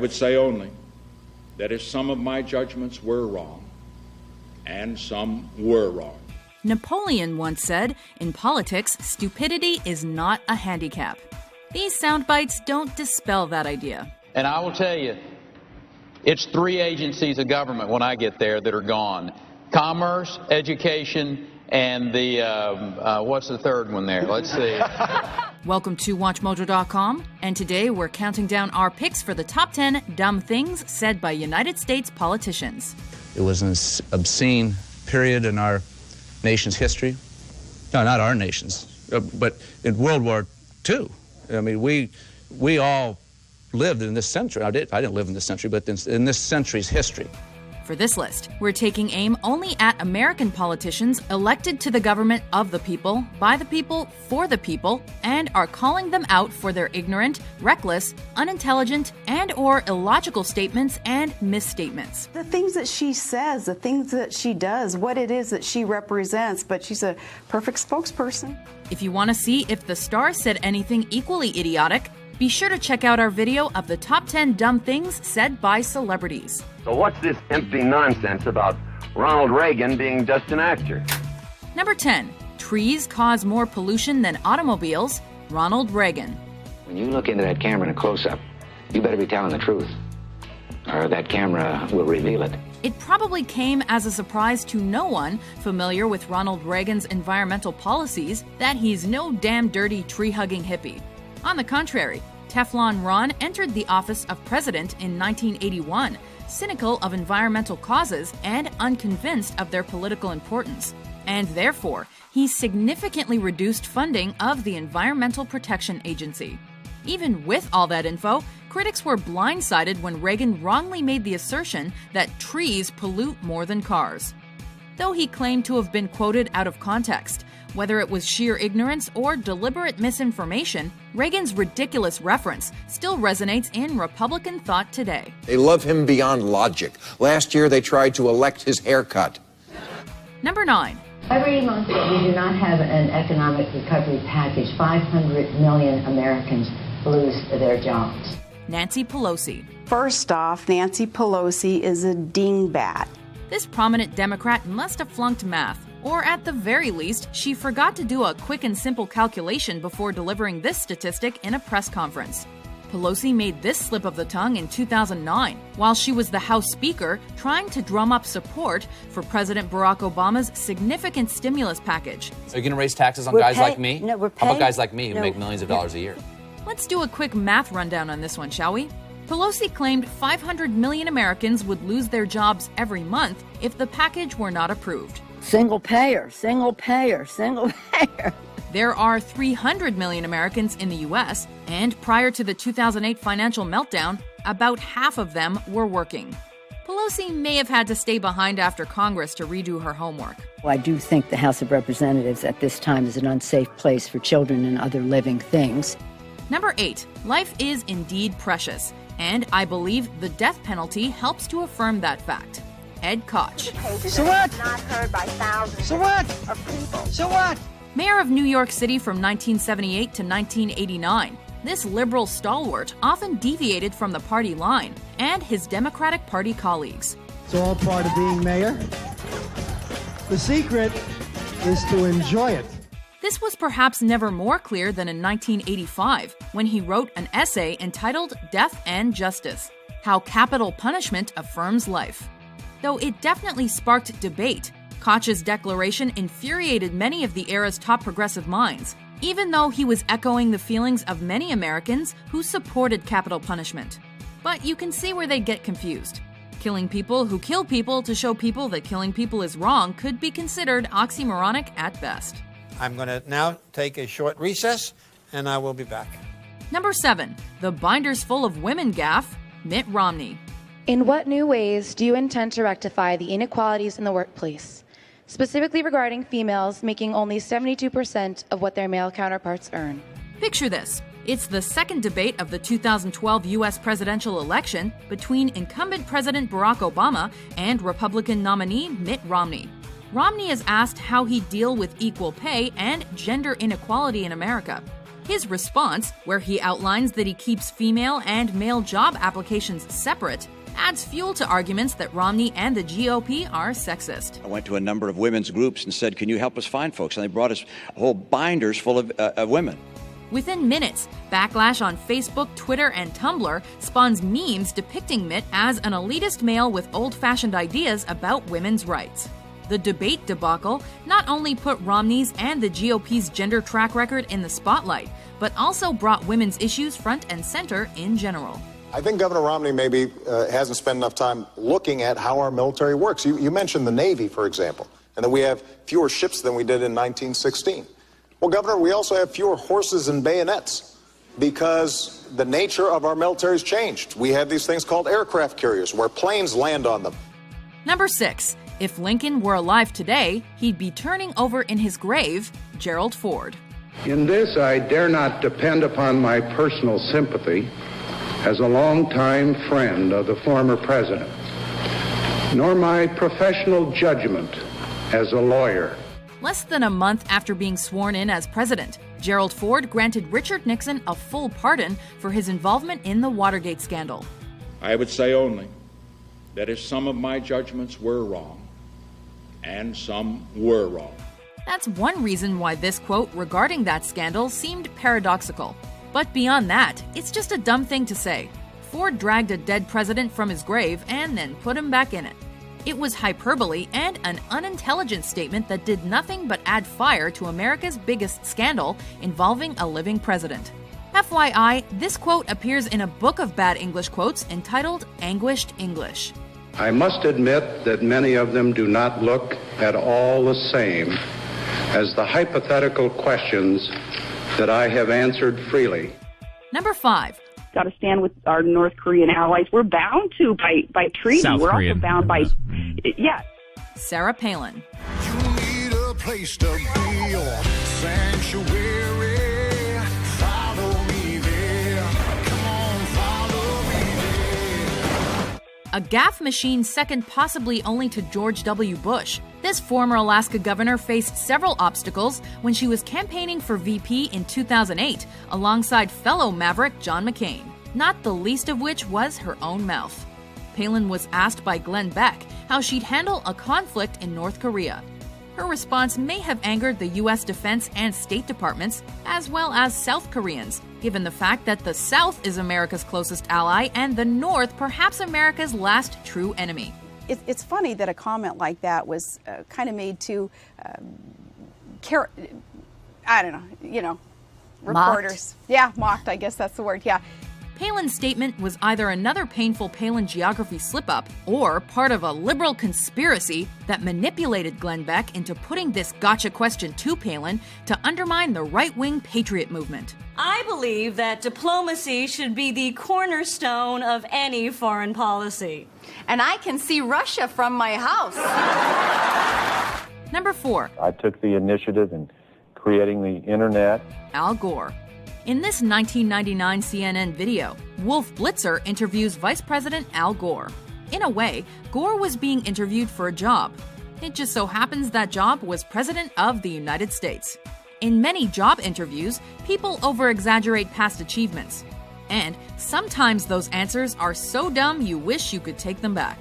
I would say only that if some of my judgments were wrong, and some were wrong. Napoleon once said, "In politics, stupidity is not a handicap." These sound bites don't dispel that idea. And I will tell you, it's 3 agencies of government when I get there that are gone. Commerce, education, and the, what's the third one there? Let's see. Welcome to WatchMojo.com, and today we're counting down our picks for the top 10 dumb things said by United States politicians. It was an obscene period in our nation's history. No, not our nation's, but in World War II. I mean, we all lived in this century. I didn't live in this century, but in this century's history. For this list, we're taking aim only at American politicians elected to the government of the people, by the people, for the people, and are calling them out for their ignorant, reckless, unintelligent, and or illogical statements and misstatements. The things that she says, the things that she does, what it is that she represents, but she's a perfect spokesperson. If you want to see if the star said anything equally idiotic, be sure to check out our video of the top 10 dumb things said by celebrities. So what's this empty nonsense about Ronald Reagan being just an actor? Number 10. Trees cause more pollution than automobiles. Ronald Reagan. When you look into that camera in a close-up, you better be telling the truth, or that camera will reveal it. It probably came as a surprise to no one familiar with Ronald Reagan's environmental policies that he's no damn dirty tree-hugging hippie. On the contrary, Teflon Ron entered the office of president in 1981, cynical of environmental causes and unconvinced of their political importance. And therefore, he significantly reduced funding of the Environmental Protection Agency. Even with all that info, critics were blindsided when Reagan wrongly made the assertion that trees pollute more than cars. Though he claimed to have been quoted out of context, whether it was sheer ignorance or deliberate misinformation, Reagan's ridiculous reference still resonates in Republican thought today. They love him beyond logic. Last year they tried to elect his haircut. Number 9. Every month that we do not have an economic recovery package, 500 million Americans lose their jobs. Nancy Pelosi. First off, Nancy Pelosi is a dingbat. This prominent Democrat must have flunked math, or at the very least, she forgot to do a quick and simple calculation before delivering this statistic in a press conference. Pelosi made this slip of the tongue in 2009, while she was the House Speaker trying to drum up support for President Barack Obama's significant stimulus package. Are you going to raise taxes on guys like me? No, we're How about guys like me who make millions of dollars a year? Let's do a quick math rundown on this one, shall we? Pelosi claimed 500 million Americans would lose their jobs every month if the package were not approved. Single payer, single payer, single payer. There are 300 million Americans in the U.S., and prior to the 2008 financial meltdown, about half of them were working. Pelosi may have had to stay behind after Congress to redo her homework. Well, I do think the House of Representatives at this time is an unsafe place for children and other living things. Number 8. Life is indeed precious, and I believe the death penalty helps to affirm that fact. Ed Koch. So what? Not heard by thousands so what? Of people. So what? Mayor of New York City from 1978 to 1989, this liberal stalwart often deviated from the party line and his Democratic Party colleagues. It's all part of being mayor. The secret is to enjoy it. This was perhaps never more clear than in 1985, when he wrote an essay entitled Death and Justice: How Capital Punishment Affirms Life. Though it definitely sparked debate, Koch's declaration infuriated many of the era's top progressive minds, even though he was echoing the feelings of many Americans who supported capital punishment. But you can see where they get confused. Killing people who kill people to show people that killing people is wrong could be considered oxymoronic at best. I'm going to now take a short recess, and I will be back. Number 7. The binders full of women gaffe, Mitt Romney. In what new ways do you intend to rectify the inequalities in the workplace, specifically regarding females making only 72% of what their male counterparts earn? Picture this. It's the second debate of the 2012 U.S. presidential election between incumbent President Barack Obama and Republican nominee Mitt Romney. Romney is asked how he'd deal with equal pay and gender inequality in America. His response, where he outlines that he keeps female and male job applications separate, adds fuel to arguments that Romney and the GOP are sexist. I went to a number of women's groups and said, can you help us find folks? And they brought us whole binders full of women. Within minutes, backlash on Facebook, Twitter, and Tumblr spawns memes depicting Mitt as an elitist male with old-fashioned ideas about women's rights. The debate debacle not only put Romney's and the GOP's gender track record in the spotlight, but also brought women's issues front and center in general. I think Governor Romney maybe hasn't spent enough time looking at how our military works. You mentioned the Navy, for example, and that we have fewer ships than we did in 1916. Well, Governor, we also have fewer horses and bayonets because the nature of our military has changed. We have these things called aircraft carriers where planes land on them. Number 6. If Lincoln were alive today, he'd be turning over in his grave Gerald Ford. In this, I dare not depend upon my personal sympathy as a longtime friend of the former president, nor my professional judgment as a lawyer. Less than a month after being sworn in as president, Gerald Ford granted Richard Nixon a full pardon for his involvement in the Watergate scandal. I would say only that if some of my judgments were wrong, and some were wrong. That's one reason why this quote regarding that scandal seemed paradoxical. But beyond that, it's just a dumb thing to say. Ford dragged a dead president from his grave and then put him back in it. It was hyperbole and an unintelligent statement that did nothing but add fire to America's biggest scandal involving a living president. FYI, this quote appears in a book of bad English quotes entitled Anguished English. I must admit that many of them do not look at all the same as the hypothetical questions that I have answered freely. Number 5. Got to stand with our North Korean allies. We're bound to by treaty. South We're Korean. Also bound by, yeah. Sarah Palin. You need a place to be or sanctuary. Follow me there. Come on, follow me there. A gaffe machine second possibly only to George W. Bush, this former Alaska governor faced several obstacles when she was campaigning for VP in 2008 alongside fellow maverick John McCain, not the least of which was her own mouth. Palin was asked by Glenn Beck how she'd handle a conflict in North Korea. Her response may have angered the U.S. Defense and State Departments, as well as South Koreans, given the fact that the South is America's closest ally and the North perhaps America's last true enemy. It's funny that a comment like that was kind of made to, I don't know, reporters. Mocked. Yeah, mocked, I guess that's the word, yeah. Palin's statement was either another painful Palin geography slip-up or part of a liberal conspiracy that manipulated Glenn Beck into putting this gotcha question to Palin to undermine the right-wing patriot movement. I believe that diplomacy should be the cornerstone of any foreign policy. And I can see Russia from my house. Number 4. I took the initiative in creating the internet. Al Gore. In this 1999 CNN video, Wolf Blitzer interviews Vice President Al Gore. In a way, Gore was being interviewed for a job. It just so happens that job was President of the United States. In many job interviews, people over-exaggerate past achievements. And sometimes those answers are so dumb you wish you could take them back.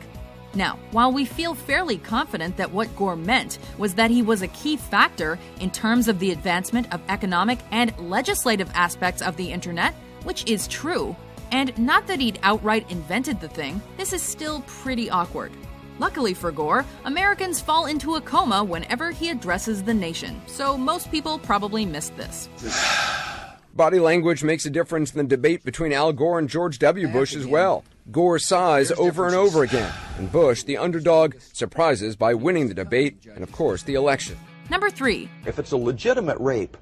Now, while we feel fairly confident that what Gore meant was that he was a key factor in terms of the advancement of economic and legislative aspects of the internet, which is true, and not that he'd outright invented the thing, this is still pretty awkward. Luckily for Gore, Americans fall into a coma whenever he addresses the nation, so most people probably missed this. Body language makes a difference in the debate between Al Gore and George W. Bush as well. Gore sighs over and over again, and Bush, the underdog, surprises by winning the debate and, of course, the election. Number 3. If it's a legitimate rape,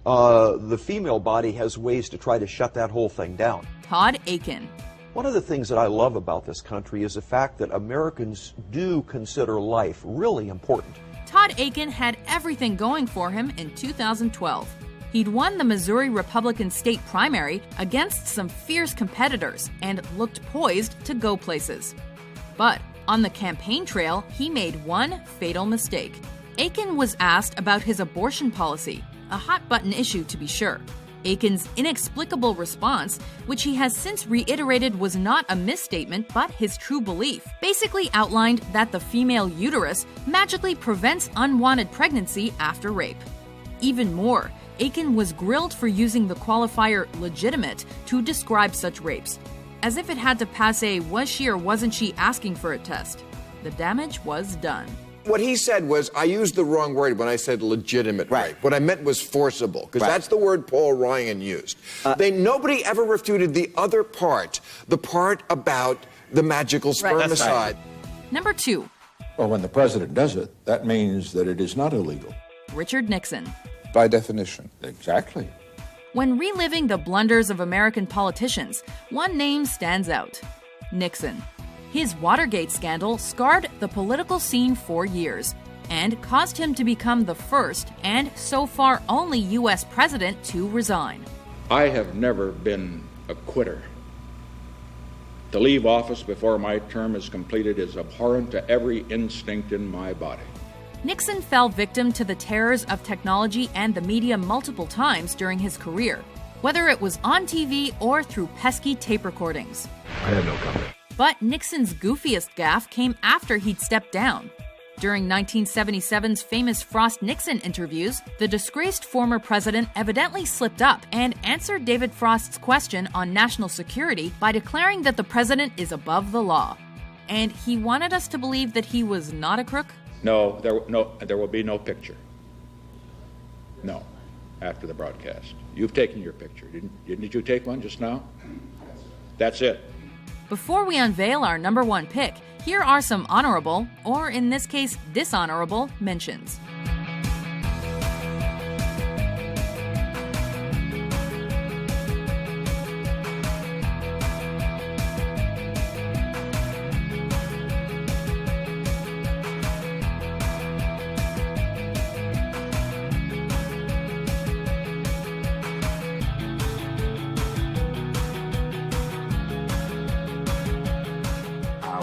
the female body has ways to try to shut that whole thing down. Todd Akin. One of the things that I love about this country is the fact that Americans do consider life really important. Todd Akin had everything going for him in 2012. He'd won the Missouri Republican state primary against some fierce competitors and looked poised to go places. But on the campaign trail, he made one fatal mistake. Akin was asked about his abortion policy, a hot-button issue to be sure. Aiken's inexplicable response, which he has since reiterated was not a misstatement but his true belief, basically outlined that the female uterus magically prevents unwanted pregnancy after rape. Even more, Aiken was grilled for using the qualifier legitimate to describe such rapes, as if it had to pass a was she or wasn't she asking for it test. The damage was done. What he said was, I used the wrong word when I said legitimate rape. What I meant was forcible, because that's the word Paul Ryan used. Nobody ever refuted the other part, the part about the magical spermicide. Number 2. Well, when the president does it, that means that it is not illegal. Richard Nixon. By definition. Exactly. When reliving the blunders of American politicians, one name stands out: Nixon. His Watergate scandal scarred the political scene for years and caused him to become the first and so far only U.S. president to resign. I have never been a quitter. To leave office before my term is completed is abhorrent to every instinct in my body. Nixon fell victim to the terrors of technology and the media multiple times during his career, whether it was on TV or through pesky tape recordings. I have no comment. But Nixon's goofiest gaffe came after he'd stepped down. During 1977's famous Frost-Nixon interviews, the disgraced former president evidently slipped up and answered David Frost's question on national security by declaring that the president is above the law. And he wanted us to believe that he was not a crook? No, there will be no picture. No, after the broadcast. You've taken your picture. Didn't you take one just now? That's it. Before we unveil our number 1 pick, here are some honorable, or in this case, dishonorable, mentions.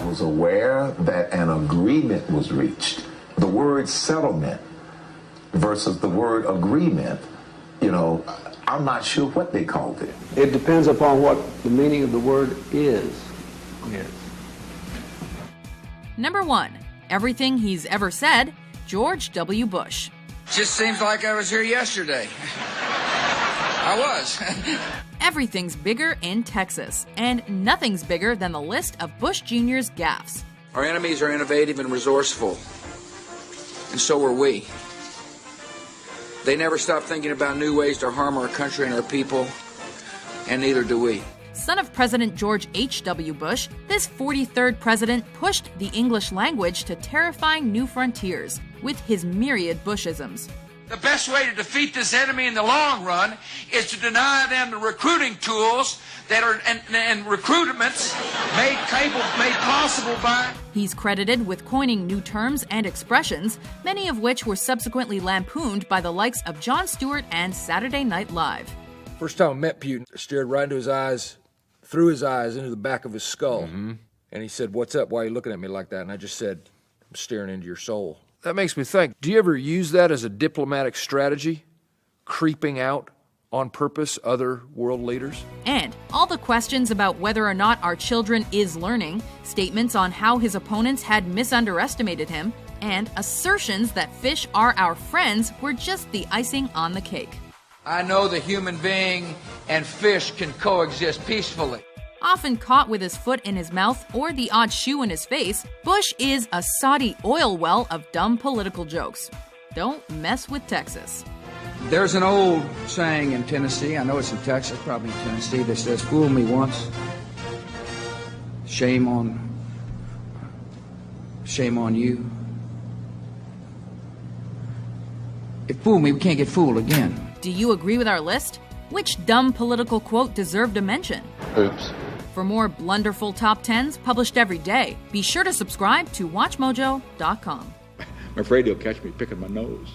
Was aware that an agreement was reached. The word settlement versus the word agreement, I'm not sure what they called it. It depends upon what the meaning of the word is. Yes. Number 1. Everything he's ever said, George W. Bush. Just seems like I was here yesterday. I was. Everything's bigger in Texas, and nothing's bigger than the list of Bush Jr.'s gaffes. Our enemies are innovative and resourceful, and so are we. They never stop thinking about new ways to harm our country and our people, and neither do we. Son of President George H.W. Bush, this 43rd president pushed the English language to terrifying new frontiers with his myriad Bushisms. The best way to defeat this enemy in the long run is to deny them the recruiting tools that are and recruitments made possible by. He's credited with coining new terms and expressions, many of which were subsequently lampooned by the likes of Jon Stewart and Saturday Night Live. First time I met Putin, I stared right into his eyes, through his eyes into the back of his skull. And he said, "What's up? Why are you looking at me like that?" And I just said, "I'm staring into your soul." That makes me think, do you ever use that as a diplomatic strategy? Creeping out on purpose other world leaders? And all the questions about whether or not our children is learning, statements on how his opponents had misunderestimated him, and assertions that fish are our friends were just the icing on the cake. I know the human being and fish can coexist peacefully. Often caught with his foot in his mouth or the odd shoe in his face, Bush is a Saudi oil well of dumb political jokes. Don't mess with Texas. There's an old saying in Tennessee, I know it's in Texas, probably in Tennessee, that says, "Fool me once, shame on you." If fool me, we can't get fooled again. Do you agree with our list? Which dumb political quote deserved a mention? Oops. For more blunderful top 10s published every day, be sure to subscribe to WatchMojo.com. I'm afraid you'll catch me picking my nose.